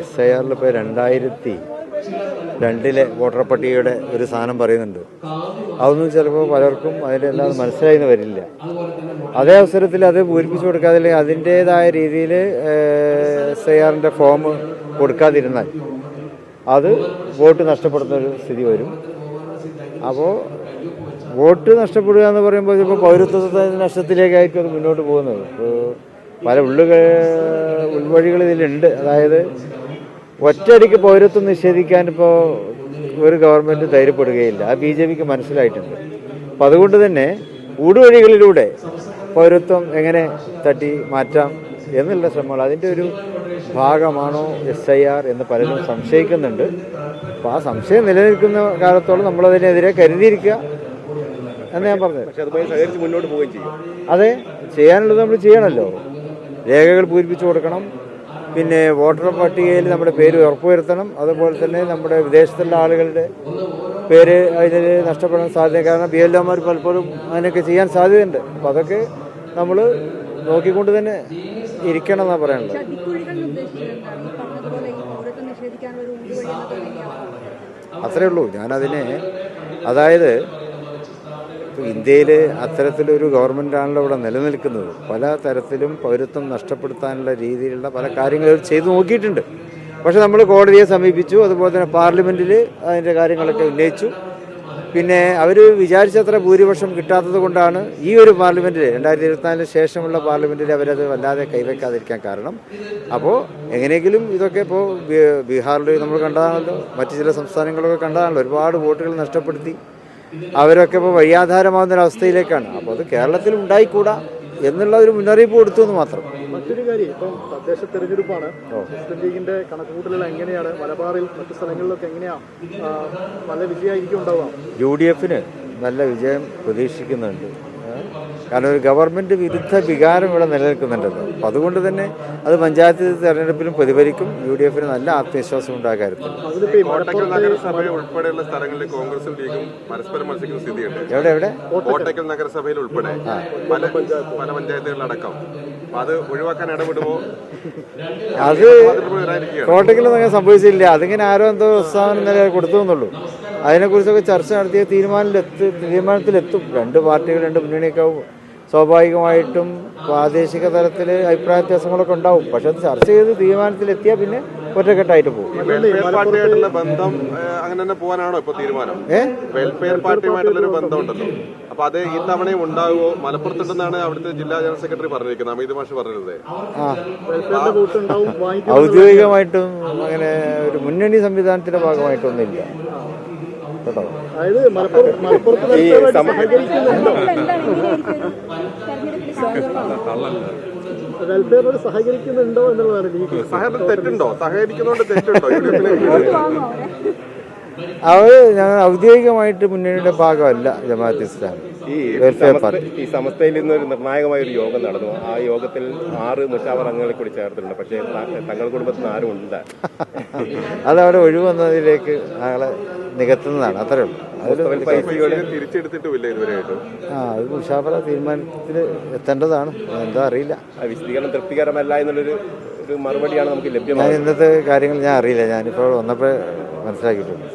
SIR ഇപ്പോൾ 2002 voter പട്ടികയുടെ ഒരു സാധനം പറയുന്നുണ്ട്. അതൊന്നും ചിലപ്പോൾ പലർക്കും അതിൻ്റെ എല്ലാം മനസ്സിലായിന്ന് വരില്ല. അതേ അവസരത്തിൽ അത് പൂരിപ്പിച്ചു കൊടുക്കാതെ അതിൻ്റേതായ രീതിയിൽ SIRൻ്റെ ഫോം കൊടുക്കാതിരുന്നാൽ അത് വോട്ട് നഷ്ടപ്പെടുന്ന ഒരു സ്ഥിതി വരും. അപ്പോൾ വോട്ട് നഷ്ടപ്പെടുക എന്ന് പറയുമ്പോൾ ഇപ്പോൾ പൗരത്വ നഷ്ടത്തിലേക്കായിരിക്കും അത് മുന്നോട്ട് പോകുന്നത്. ഇപ്പോൾ പല ഉൾവഴികൾ ഇതിലുണ്ട്. അതായത് ഒറ്റയടിക്ക് പൗരത്വം നിഷേധിക്കാൻ ഇപ്പോൾ ഒരു ഗവൺമെൻറ് ധൈര്യപ്പെടുകയില്ല. ആ BJPക്ക് മനസ്സിലായിട്ടുണ്ട്. അപ്പം അതുകൊണ്ട് തന്നെ ഊടുവഴികളിലൂടെ പൗരത്വം എങ്ങനെ തട്ടി മാറ്റാം എന്നുള്ള ശ്രമങ്ങൾ അതിൻ്റെ ഒരു ഭാഗമാണോ SIR എന്ന് പലരും സംശയിക്കുന്നുണ്ട്. അപ്പോൾ ആ സംശയം നിലനിൽക്കുന്ന കാലത്തോളം നമ്മളതിനെതിരെ കരുതിയിരിക്കുക എന്ന് ഞാൻ പറഞ്ഞത്. പക്ഷേ അതുമായി സഹകരിച്ച് മുന്നോട്ട് പോവുകയും ചെയ്യും. അതെ, ചെയ്യാനുള്ളത് നമ്മൾ ചെയ്യണമല്ലോ. രേഖകൾ പൂരിപ്പിച്ചു കൊടുക്കണം. പിന്നെ വോട്ടർ പട്ടികയിൽ നമ്മുടെ പേര് ഉറപ്പുവരുത്തണം. അതുപോലെ തന്നെ നമ്മുടെ വിദേശത്തുള്ള ആളുകളുടെ പേര് അതിൽ നഷ്ടപ്പെടാൻ സാധ്യത. കാരണം BLOമാർ പലപ്പോഴും അതിനൊക്കെ ചെയ്യാൻ സാധ്യതയുണ്ട്. അപ്പോൾ അതൊക്കെ നമ്മൾ നോക്കിക്കൊണ്ട് തന്നെ ഇരിക്കണം എന്നാണ് പറയാനുള്ളത്. അത്രയേ ഉള്ളൂ. ഞാനതിനെ അതായത് ഇന്ത്യയിൽ അത്തരത്തിലൊരു ഗവൺമെൻറ്റാണല്ലോ ഇവിടെ നിലനിൽക്കുന്നത്. പല തരത്തിലും പൗരത്വം നഷ്ടപ്പെടുത്താനുള്ള രീതിയിലുള്ള പല കാര്യങ്ങളും ചെയ്തു നോക്കിയിട്ടുണ്ട്. പക്ഷെ നമ്മൾ കോടതിയെ സമീപിച്ചു. അതുപോലെ തന്നെ പാർലമെൻറ്റിൽ അതിൻ്റെ കാര്യങ്ങളൊക്കെ ഉന്നയിച്ചു. പിന്നെ അവർ വിചാരിച്ചത്ര ഭൂരിപക്ഷം കിട്ടാത്തത് കൊണ്ടാണ് ഈ ഒരു പാർലമെൻറ്റിൽ 2024 ശേഷമുള്ള പാർലമെൻറ്റിൽ അവരത് വല്ലാതെ കൈവയ്ക്കാതിരിക്കാൻ കാരണം. അപ്പോൾ എങ്ങനെയെങ്കിലും ഇതൊക്കെ ഇപ്പോൾ ബീഹാറിൽ നമ്മൾ കണ്ടതാണല്ലോ, മറ്റു ചില സംസ്ഥാനങ്ങളൊക്കെ കണ്ടതാണല്ലോ, ഒരുപാട് വോട്ടുകൾ നഷ്ടപ്പെടുത്തി അവരൊക്കെ ഇപ്പോൾ വഴിയാധാരമാകുന്നൊരവസ്ഥയിലേക്കാണ്. അപ്പോൾ അത് കേരളത്തിൽ ഉണ്ടായിക്കൂടാ എന്നുള്ള ഒരു മുന്നറിയിപ്പ് കൊടുത്തു എന്ന് മാത്രം. മറ്റൊരു കാര്യം, ഇപ്പം തദ്ദേശ തെരഞ്ഞെടുപ്പാണ്. മുസ്ലിം ലീഗിന്റെ കണക്കുകൂട്ടലുകൾ എങ്ങനെയാണ്? മലബാറിൽ മറ്റു സ്ഥലങ്ങളിലൊക്കെ എങ്ങനെയാണ് നല്ല വിജയമായിരിക്കും ഉണ്ടാവുക? UDFന് നല്ല വിജയം പ്രതീക്ഷിക്കുന്നുണ്ട്. കാരണം ഒരു ഗവൺമെൻറ് വിരുദ്ധ വികാരം ഇവിടെ നിലനിൽക്കുന്നുണ്ടല്ലോ. അപ്പോൾ അതുകൊണ്ട് തന്നെ അത് പഞ്ചായത്ത് തെരഞ്ഞെടുപ്പിലും പ്രതിഫലിക്കും. UDFന് നല്ല ആത്മവിശ്വാസം ഉണ്ടാകാറുണ്ട്. കോട്ടക്കൽ നഗരസഭയിൽ ഉൾപ്പെടെയുള്ള സ്ഥലങ്ങളിൽ കോൺഗ്രസും ലീഗും പരസ്പരം മത്സരിക്കുന്ന സ്ഥിതിയുണ്ട്. എവിടെ കോട്ടക്കൽ നഗരസഭയിൽ ഉൾപ്പെടെ പല പഞ്ചായത്തുകളിലടക്കം. അത് ഒഴിവാക്കാൻ ഇടപെടുമോ? അത് കോട്ടക്കൽ അങ്ങനെ സംഭവിച്ചില്ല. അതിങ്ങനെ ആരോ എന്തോ പ്രസ്താവന നില കൊടുത്തു എന്നുള്ളൂ. അതിനെക്കുറിച്ചൊക്കെ ചർച്ച നടത്തിയ തീരുമാനത്തിലെത്തും. രണ്ട് പാർട്ടികൾ, രണ്ട് മുന്നണിയൊക്കെ സ്വാഭാവികമായിട്ടും പ്രാദേശിക തലത്തിൽ അഭിപ്രായ വ്യത്യാസങ്ങളൊക്കെ ഉണ്ടാവും. പക്ഷെ അത് ചർച്ച ചെയ്ത് തീരുമാനത്തിലെത്തിയാൽ പിന്നെ ഒറ്റക്കെട്ടായിട്ട് പോകും. വെൽഫെയർ പാർട്ടിയായിട്ടുള്ള ബന്ധം അങ്ങനെ തന്നെ പോകാനാണോ ഇപ്പൊ തീരുമാനം? വെൽഫെയർ പാർട്ടിയുമായിട്ടുള്ളൊരു ബന്ധം ഉണ്ടല്ലോ, അപ്പൊ അത് ഈ തവണയും ഉണ്ടാകുമോ? മലപ്പുറത്തുണ്ടെന്നാണ് അവിടുത്തെ ജില്ലാ ജനറൽ സെക്രട്ടറി പറഞ്ഞിരിക്കുന്നത്, അമിത് മാഷ് പറഞ്ഞത്. ഔദ്യോഗികമായിട്ടും അങ്ങനെ ഒരു മുന്നണി സംവിധാനത്തിന്റെ ഭാഗമായിട്ടൊന്നുമില്ല കേട്ടോ. വെൽഫെയറോട് സഹകരിക്കുന്നുണ്ടോ എന്നുള്ളതാണ്. തെറ്റുണ്ടോ? സഹകരിക്കുന്നതുകൊണ്ട് തെറ്റുണ്ടോ? അവർ ഞങ്ങൾ ഔദ്യോഗികമായിട്ട് മുന്നണിയുടെ ഭാഗമല്ല ജമാഅത്ത് ഇസ്ലാമി. ഈ സമസ്തയിൽ ഇന്നൊരു നിർണായകമായ ഒരു യോഗം നടന്നു. ആ യോഗത്തിൽ 6 മുഷാവർ അംഗങ്ങളെ കൂടി ചേർത്തിട്ടുണ്ട്. പക്ഷേ തങ്ങളുടെ കുടുംബത്തിൽ നിന്ന് ആരും ഉണ്ട്. അതവിടെ ഒഴിവന്നതിലേക്ക് ഞങ്ങളെ നികത്തുന്നതാണ്. അത്രേ ഉള്ളൂ. തിരിച്ചെടുത്തിട്ടില്ല ഇതുവരെയായിട്ടും. അത് മുഷാവറ തീരുമാനത്തിൽ എത്തേണ്ടതാണ്. എന്താ അറിയില്ല. വിശദീകരണം തൃപ്തികരമല്ല എന്നുള്ളൊരു മറുപടിയാണ് നമുക്ക് ലഭ്യമായത്. ഇന്നത്തെ കാര്യങ്ങൾ ഞാൻ അറിയില്ല. ഞാനിപ്പോൾ വന്നപ്പോൾ മനസ്സിലാക്കിയിട്ടുണ്ട്.